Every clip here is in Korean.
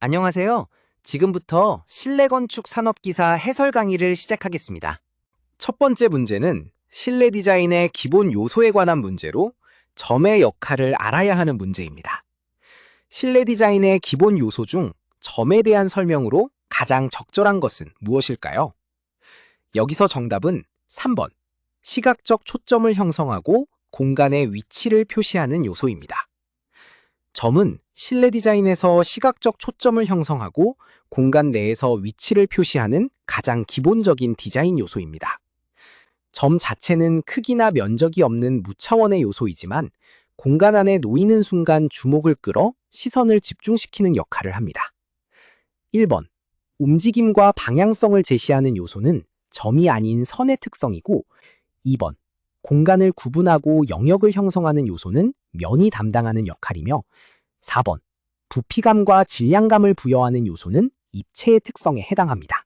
안녕하세요. 지금부터 실내 건축 산업기사 해설 강의를 시작하겠습니다. 첫 번째 문제는 실내 디자인의 기본 요소에 관한 문제로 점의 역할을 알아야 하는 문제입니다. 실내 디자인의 기본 요소 중 점에 대한 설명으로 가장 적절한 것은 무엇일까요? 여기서 정답은 3번, 시각적 초점을 형성하고 공간의 위치를 표시하는 요소입니다. 점은 실내 디자인에서 시각적 초점을 형성하고 공간 내에서 위치를 표시하는 가장 기본적인 디자인 요소입니다. 점 자체는 크기나 면적이 없는 무차원의 요소이지만 공간 안에 놓이는 순간 주목을 끌어 시선을 집중시키는 역할을 합니다. 1번, 움직임과 방향성을 제시하는 요소는 점이 아닌 선의 특성이고 2번, 공간을 구분하고 영역을 형성하는 요소는 면이 담당하는 역할이며 4번, 부피감과 질량감을 부여하는 요소는 입체의 특성에 해당합니다.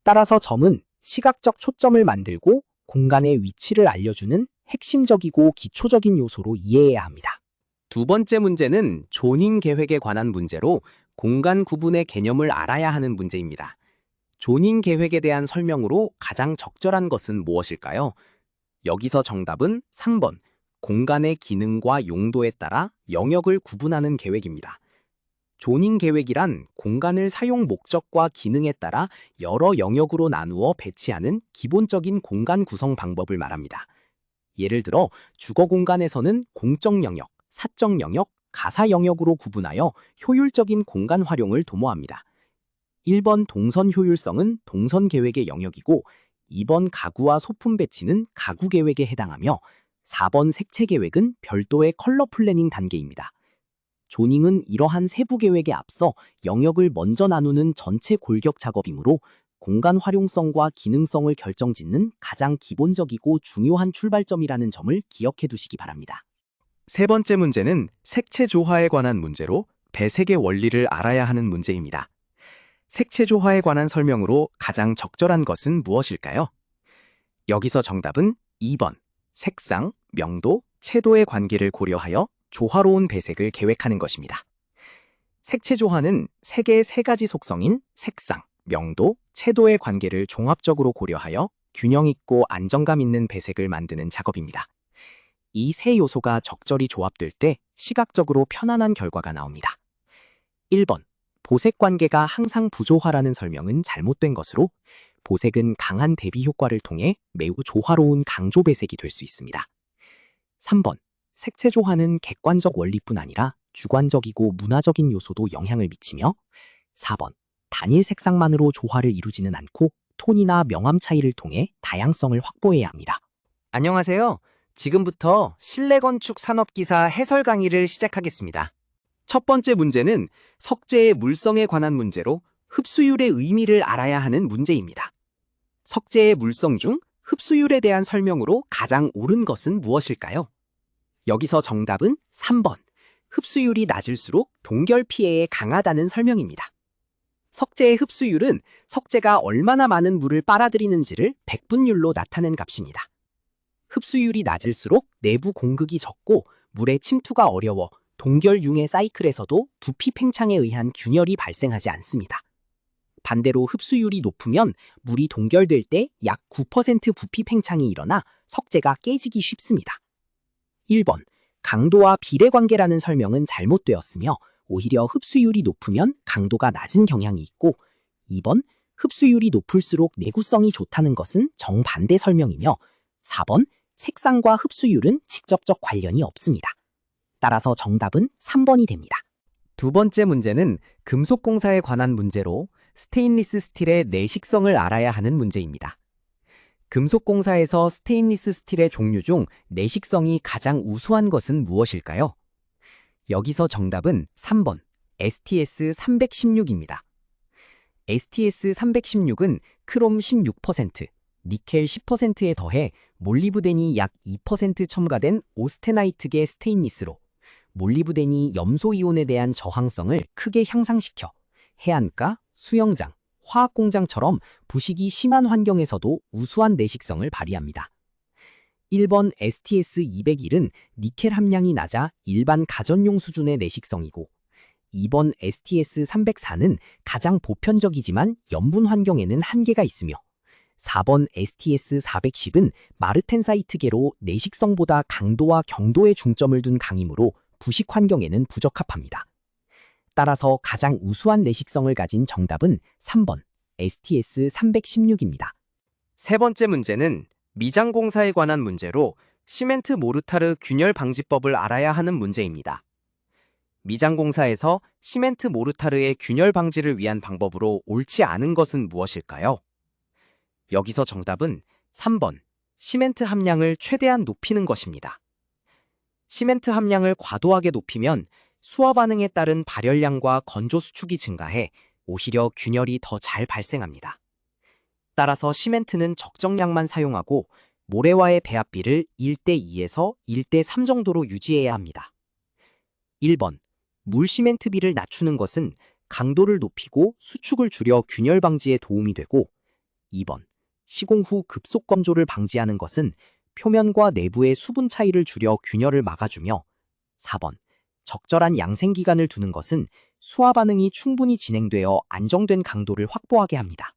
따라서 점은 시각적 초점을 만들고 공간의 위치를 알려주는 핵심적이고 기초적인 요소로 이해해야 합니다. 두 번째 문제는 조닝 계획에 관한 문제로 공간 구분의 개념을 알아야 하는 문제입니다. 조닝 계획에 대한 설명으로 가장 적절한 것은 무엇일까요? 여기서 정답은 3번, 공간의 기능과 용도에 따라 영역을 구분하는 계획입니다. 조닝 계획이란 공간을 사용 목적과 기능에 따라 여러 영역으로 나누어 배치하는 기본적인 공간 구성 방법을 말합니다. 예를 들어 주거 공간에서는 공적 영역, 사적 영역, 가사 영역으로 구분하여 효율적인 공간 활용을 도모합니다. 1번 동선 효율성은 동선 계획의 영역이고 2번 가구와 소품 배치는 가구 계획에 해당하며 4번 색채 계획은 별도의 컬러 플래닝 단계입니다. 조닝은 이러한 세부 계획에 앞서 영역을 먼저 나누는 전체 골격 작업이므로 공간 활용성과 기능성을 결정짓는 가장 기본적이고 중요한 출발점이라는 점을 기억해 두시기 바랍니다. 세 번째 문제는 색채 조화에 관한 문제로 배색의 원리를 알아야 하는 문제입니다. 색채 조화에 관한 설명으로 가장 적절한 것은 무엇일까요? 여기서 정답은 2번, 색상, 명도, 채도의 관계를 고려하여 조화로운 배색을 계획하는 것입니다. 색채 조화는 색의 세 가지 속성인 색상, 명도, 채도의 관계를 종합적으로 고려하여 균형 있고 안정감 있는 배색을 만드는 작업입니다. 이 세 요소가 적절히 조합될 때 시각적으로 편안한 결과가 나옵니다. 1번, 보색 관계가 항상 부조화라는 설명은 잘못된 것으로 보색은 강한 대비 효과를 통해 매우 조화로운 강조 배색이 될 수 있습니다. 3번, 색채 조화는 객관적 원리뿐 아니라 주관적이고 문화적인 요소도 영향을 미치며 4번, 단일 색상만으로 조화를 이루지는 않고 톤이나 명암 차이를 통해 다양성을 확보해야 합니다. 안녕하세요. 지금부터 실내 건축 산업기사 해설 강의를 시작하겠습니다. 첫 번째 문제는 석재의 물성에 관한 문제로 흡수율의 의미를 알아야 하는 문제입니다. 석재의 물성 중 흡수율에 대한 설명으로 가장 옳은 것은 무엇일까요? 여기서 정답은 3번, 흡수율이 낮을수록 동결 피해에 강하다는 설명입니다. 석재의 흡수율은 석재가 얼마나 많은 물을 빨아들이는지를 백분율로 나타낸 값입니다. 흡수율이 낮을수록 내부 공극이 적고 물의 침투가 어려워 동결 융의 사이클에서도 부피 팽창에 의한 균열이 발생하지 않습니다. 반대로 흡수율이 높으면 물이 동결될 때 약 9% 부피 팽창이 일어나 석재가 깨지기 쉽습니다. 1번, 강도와 비례 관계라는 설명은 잘못되었으며 오히려 흡수율이 높으면 강도가 낮은 경향이 있고 2번, 흡수율이 높을수록 내구성이 좋다는 것은 정반대 설명이며 4번, 색상과 흡수율은 직접적 관련이 없습니다. 따라서 정답은 3번이 됩니다. 두 번째 문제는 금속 공사에 관한 문제로 스테인리스 스틸의 내식성을 알아야 하는 문제입니다. 금속 공사에서 스테인리스 스틸의 종류 중 내식성이 가장 우수한 것은 무엇일까요? 여기서 정답은 3번, STS-316입니다. STS-316은 크롬 16%, 니켈 10%에 더해 몰리브덴이 약 2% 첨가된 오스테나이트계 스테인리스로 몰리브덴이 염소이온에 대한 저항성을 크게 향상시켜 해안가, 수영장, 화학공장처럼 부식이 심한 환경에서도 우수한 내식성을 발휘합니다. 1번 STS-201은 니켈 함량이 낮아 일반 가전용 수준의 내식성이고 2번 STS-304는 가장 보편적이지만 염분 환경에는 한계가 있으며 4번 STS-410은 마르텐사이트계로 내식성보다 강도와 경도에 중점을 둔 강이므로 부식 환경에는 부적합합니다. 따라서 가장 우수한 내식성을 가진 정답은 3번 STS-316입니다. 세 번째 문제는 미장공사에 관한 문제로 시멘트 모르타르 균열 방지법을 알아야 하는 문제입니다. 미장공사에서 시멘트 모르타르의 균열 방지를 위한 방법으로 옳지 않은 것은 무엇일까요? 여기서 정답은 3번 시멘트 함량을 최대한 높이는 것입니다. 시멘트 함량을 과도하게 높이면 수화 반응에 따른 발열량과 건조 수축이 증가해 오히려 균열이 더 잘 발생합니다. 따라서 시멘트는 적정량만 사용하고 모래와의 배합비를 1대2에서 1대3 정도로 유지해야 합니다. 1번 물 시멘트비를 낮추는 것은 강도를 높이고 수축을 줄여 균열 방지에 도움이 되고 2번 시공 후 급속 건조를 방지하는 것은 표면과 내부의 수분 차이를 줄여 균열을 막아주며 4번 적절한 양생 기간을 두는 것은 수화 반응이 충분히 진행되어 안정된 강도를 확보하게 합니다.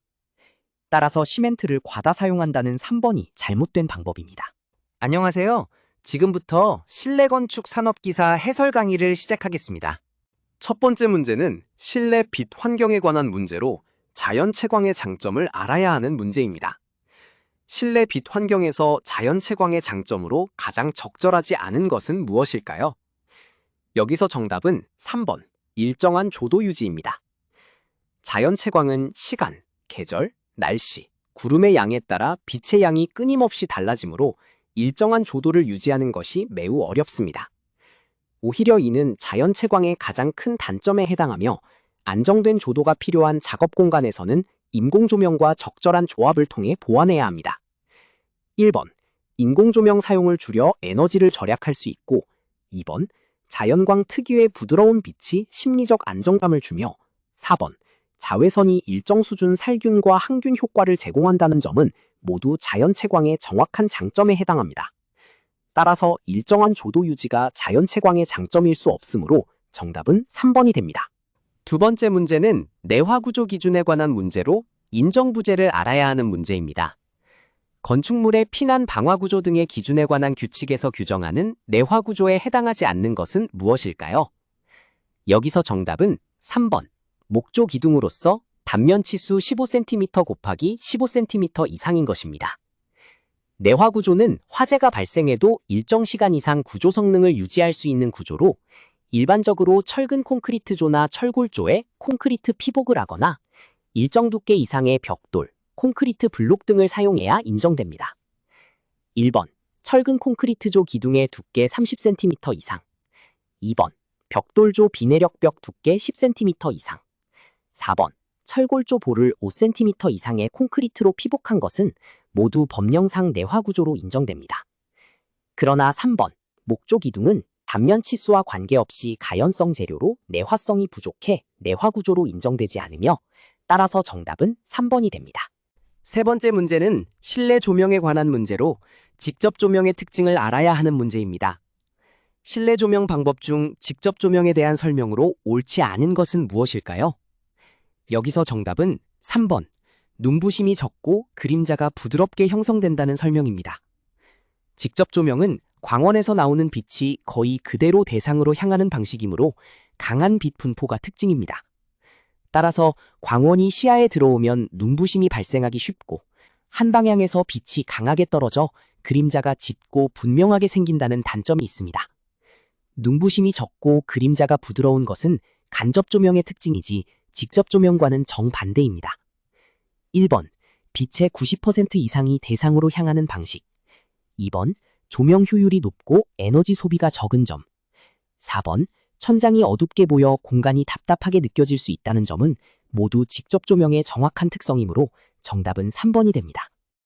따라서 시멘트를 과다 사용한다는 3번이 잘못된 방법입니다. 안녕하세요. 지금부터 실내 건축 산업기사 해설 강의를 시작하겠습니다. 첫 번째 문제는 실내 빛 환경에 관한 문제로 자연 채광의 장점을 알아야 하는 문제입니다. 실내 빛 환경에서 자연 채광의 장점으로 가장 적절하지 않은 것은 무엇일까요? 여기서 정답은 3번 일정한 조도 유지입니다. 자연 채광은 시간, 계절, 날씨, 구름의 양에 따라 빛의 양이 끊임없이 달라지므로 일정한 조도를 유지하는 것이 매우 어렵습니다. 오히려 이는 자연 채광의 가장 큰 단점에 해당하며 안정된 조도가 필요한 작업 공간에서는 인공조명과 적절한 조합을 통해 보완해야 합니다. 1번, 인공조명 사용을 줄여 에너지를 절약할 수 있고 2번, 자연광 특유의 부드러운 빛이 심리적 안정감을 주며 4번, 자외선이 일정 수준 살균과 항균 효과를 제공한다는 점은 모두 자연 채광의 정확한 장점에 해당합니다. 따라서 일정한 조도 유지가 자연 채광의 장점일 수 없으므로 정답은 3번이 됩니다. 두 번째 문제는 내화구조 기준에 관한 문제로 인정부재를 알아야 하는 문제입니다. 건축물의 피난 방화구조 등의 기준에 관한 규칙에서 규정하는 내화구조에 해당하지 않는 것은 무엇일까요? 여기서 정답은 3번 목조 기둥으로서 단면 치수 15cm 곱하기 15cm 이상인 것입니다. 내화구조는 화재가 발생해도 일정 시간 이상 구조 성능을 유지할 수 있는 구조로 일반적으로 철근 콘크리트조나 철골조에 콘크리트 피복을 하거나 일정 두께 이상의 벽돌, 콘크리트 블록 등을 사용해야 인정됩니다. 1번 철근 콘크리트조 기둥의 두께 30cm 이상 2번 벽돌조 비내력벽 두께 10cm 이상 4번 철골조 볼을 5cm 이상의 콘크리트로 피복한 것은 모두 법령상 내화구조로 인정됩니다. 그러나 3번 목조 기둥은 단면 치수와 관계없이 가연성 재료로 내화성이 부족해 내화구조로 인정되지 않으며 따라서 정답은 3번이 됩니다. 세 번째 문제는 실내 조명에 관한 문제로 직접 조명의 특징을 알아야 하는 문제입니다. 실내 조명 방법 중 직접 조명에 대한 설명으로 옳지 않은 것은 무엇일까요? 여기서 정답은 3번 눈부심이 적고 그림자가 부드럽게 형성된다는 설명입니다. 직접 조명은 광원에서 나오는 빛이 거의 그대로 대상으로 향하는 방식이므로 강한 빛 분포가 특징입니다. 따라서 광원이 시야에 들어오면 눈부심이 발생하기 쉽고 한 방향에서 빛이 강하게 떨어져 그림자가 짙고 분명하게 생긴다는 단점이 있습니다. 눈부심이 적고 그림자가 부드러운 것은 간접 조명의 특징이지 직접 조명과는 정반대입니다. 1번 빛의 90% 이상이 대상으로 향하는 방식 2번 조명 효율이 높고 에너지 소비가 적은 점 4번 천장이 어둡게 보여 공간이 답답하게 느껴질 수 있다는 점은 모두 직접 조명의 정확한 특성이므로 정답은 3번이 됩니다.